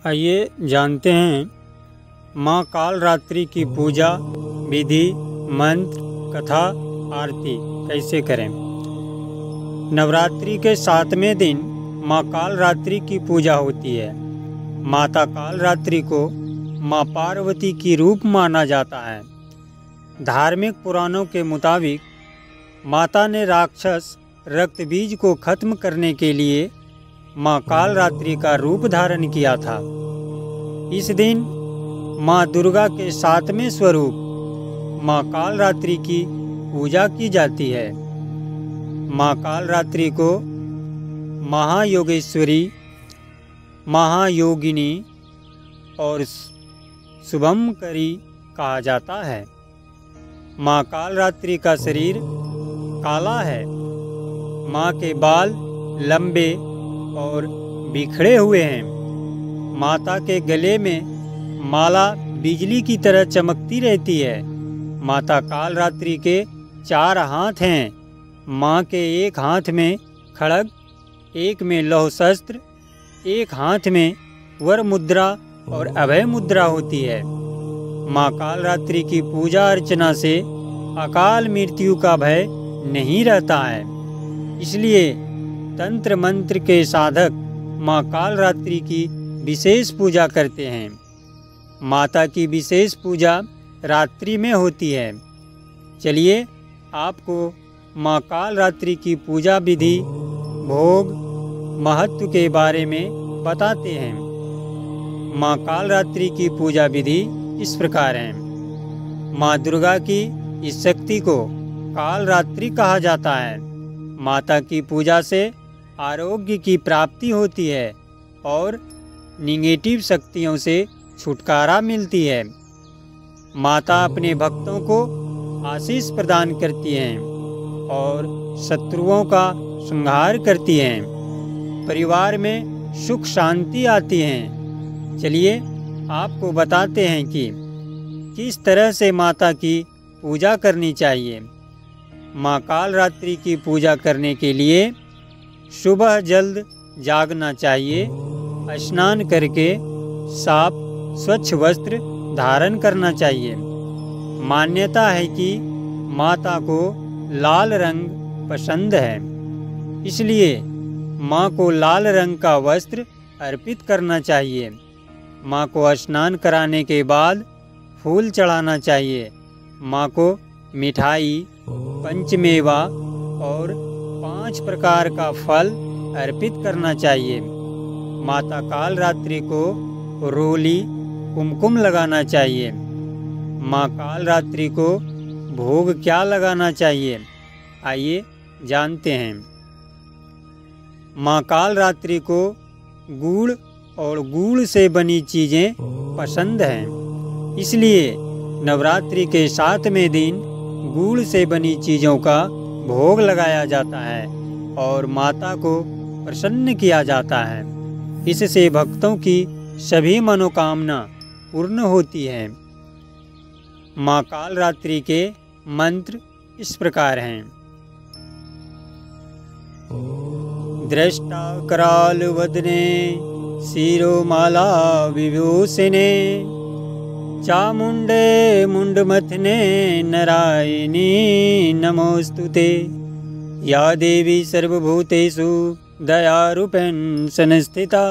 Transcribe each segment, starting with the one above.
आइए जानते हैं माँ कालरात्रि की पूजा विधि, मंत्र, कथा, आरती कैसे करें। नवरात्रि के 7वें दिन माँ कालरात्रि की पूजा होती है। माता कालरात्रि को माँ पार्वती की रूप माना जाता है। धार्मिक पुराणों के मुताबिक माता ने राक्षस रक्तबीज को खत्म करने के लिए माँ कालरात्रि का रूप धारण किया था। इस दिन माँ दुर्गा के 7वें स्वरूप माँ कालरात्रि की पूजा की जाती है। माँ कालरात्रि को महायोगेश्वरी, महायोगिनी और शुभंकरी कहा जाता है। माँ कालरात्रि का शरीर काला है। माँ के बाल लंबे और बिखरे हुए हैं। माता के गले में माला बिजली की तरह चमकती रहती है। माता कालरात्रि के 4 हाथ हैं। माँ के एक हाथ में खड्ग, एक में लौह शस्त्र, एक हाथ में वर मुद्रा और अभय मुद्रा होती है। माँ कालरात्रि की पूजा अर्चना से अकाल मृत्यु का भय नहीं रहता है। इसलिए तंत्र मंत्र के साधक माँ कालरात्रि की विशेष पूजा करते हैं। माता की विशेष पूजा रात्रि में होती है। चलिए आपको माँ कालरात्रि की पूजा विधि, भोग, महत्व के बारे में बताते हैं। माँ कालरात्रि की पूजा विधि इस प्रकार है। माँ दुर्गा की इस शक्ति को कालरात्रि कहा जाता है। माता की पूजा से आरोग्य की प्राप्ति होती है और निगेटिव शक्तियों से छुटकारा मिलती है। माता अपने भक्तों को आशीष प्रदान करती हैं और शत्रुओं का संहार करती हैं। परिवार में सुख शांति आती है। चलिए आपको बताते हैं कि किस तरह से माता की पूजा करनी चाहिए। माँ कालरात्रि की पूजा करने के लिए सुबह जल्द जागना चाहिए। स्नान करके साफ स्वच्छ वस्त्र धारण करना चाहिए। मान्यता है कि माता को लाल रंग पसंद है, इसलिए माँ को लाल रंग का वस्त्र अर्पित करना चाहिए। माँ को स्नान कराने के बाद फूल चढ़ाना चाहिए। माँ को मिठाई, पंचमेवा और 5 प्रकार का फल अर्पित करना चाहिए। माता कालरात्रि को रोली, कुमकुम लगाना चाहिए। माँ कालरात्रि को भोग क्या लगाना चाहिए, आइए जानते हैं। माँ कालरात्रि को गुड़ और गुड़ से बनी चीज़ें पसंद हैं, इसलिए नवरात्रि के 7वें दिन गुड़ से बनी चीज़ों का भोग लगाया जाता है और माता को प्रसन्न किया जाता है। इससे भक्तों की सभी मनोकामना पूर्ण होती है। माँ कालरात्रि के मंत्र इस प्रकार हैं। दृष्टा कराल वदने शिरोमाला विभूषिने चामुंडे मुंडमथने नारायणी नमोस्तुते। या देवी सर्वभूतेषु दयारूपेण संस्थिता।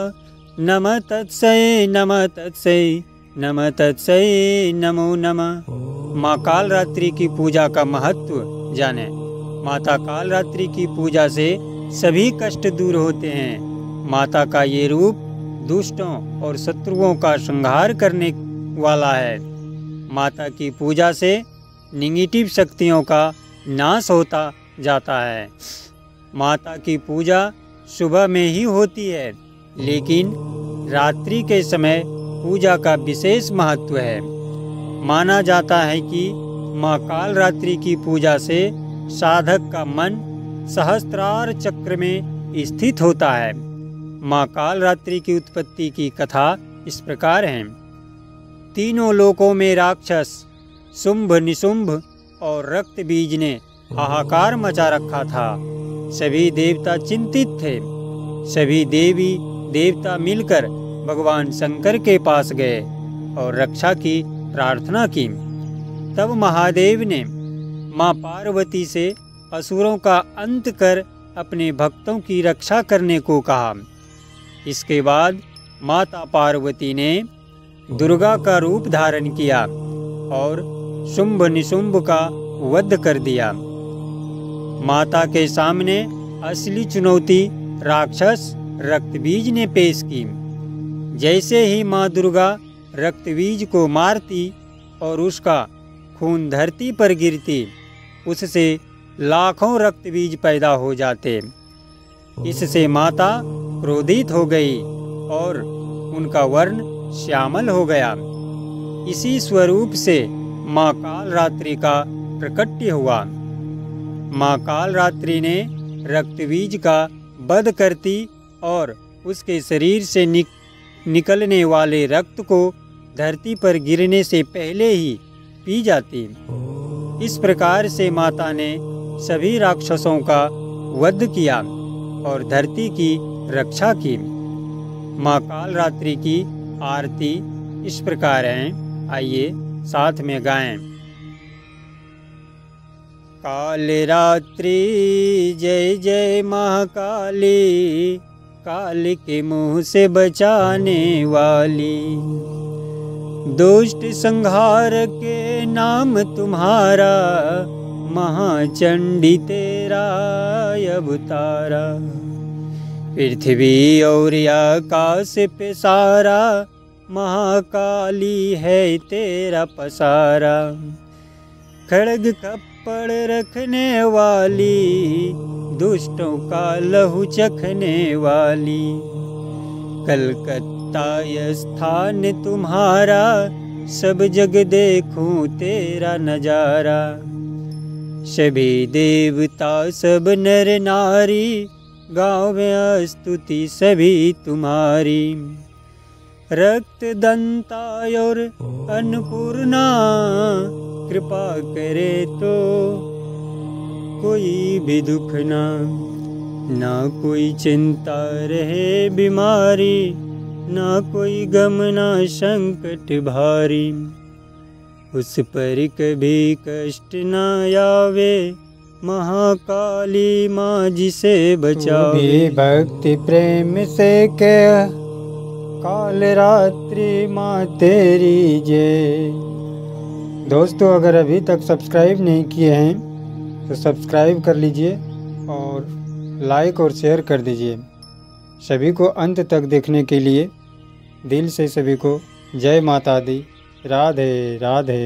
नमः तत्सै नमः तत्सै नमः तत्सै नमो नमः। माँ कालरात्रि की पूजा का महत्व जाने। माता कालरात्रि की पूजा से सभी कष्ट दूर होते हैं। माता का ये रूप दुष्टों और शत्रुओं का संहार करने वाला है। माता की पूजा से निगेटिव शक्तियों का नाश होता जाता है। माता की पूजा सुबह में ही होती है, लेकिन रात्रि के समय पूजा का विशेष महत्व है। माना जाता है कि माँ कालरात्रि की पूजा से साधक का मन सहस्त्रार चक्र में स्थित होता है। माँ कालरात्रि की उत्पत्ति की कथा इस प्रकार है। तीनों लोकों में राक्षस शुंभ, निशुंभ और रक्तबीज ने हाहाकार मचा रखा था। सभी देवता चिंतित थे। सभी देवी देवता मिलकर भगवान शंकर के पास गए और रक्षा की प्रार्थना की। तब महादेव ने माँ पार्वती से असुरों का अंत कर अपने भक्तों की रक्षा करने को कहा। इसके बाद माता पार्वती ने दुर्गा का रूप धारण किया और शुंभ निशुंभ का वध कर दिया। माता के सामने असली चुनौती राक्षस रक्तबीज ने पेश की। जैसे ही माँ दुर्गा रक्तबीज को मारती और उसका खून धरती पर गिरती, उससे लाखों रक्तबीज पैदा हो जाते। इससे माता क्रोधित हो गई और उनका वर्ण श्यामल हो गया। इसी स्वरूप से माँ कालरात्रि का प्रकट्य हुआ। माँ कालरात्रि ने रक्तबीज का वध करती और उसके शरीर से निकलने वाले रक्त को धरती पर गिरने से पहले ही पी जाती। इस प्रकार से माता ने सभी राक्षसों का वध किया और धरती की रक्षा की। माँ कालरात्रि की आरती इस प्रकार है, आइए साथ में गाएं। कालरात्रि जय जय महाकाली, काल के मुँह से बचाने वाली, दुष्ट संहार के नाम तुम्हारा, महाचंडी तेरा अवतारा। पृथ्वी और आकाश पे सारा, महाकाली है तेरा पसारा। खड्ग खप्पड़ रखने वाली, दुष्टों का लहू चखने वाली। कलकत्ता स्थान तुम्हारा, सब जग देखूं तेरा नजारा। सभी देवता सब नर नारी, गाँव में स्तुति सभी तुम्हारी। रक्त दंता और अन्नपूर्णा, कृपा करे तो कोई भी दुख ना कोई चिंता रहे बीमारी, ना कोई गम ना संकट भारी। उस पर कभी कष्ट ना आवे, महाकाली माँ जिसे बचावे। भक्ति प्रेम से कह, कालरात्रि माँ तेरी जय। दोस्तों, अगर अभी तक सब्सक्राइब नहीं किए हैं तो सब्सक्राइब कर लीजिए और लाइक और शेयर कर दीजिए। सभी को अंत तक देखने के लिए दिल से सभी को जय माता दी। राधे राधे।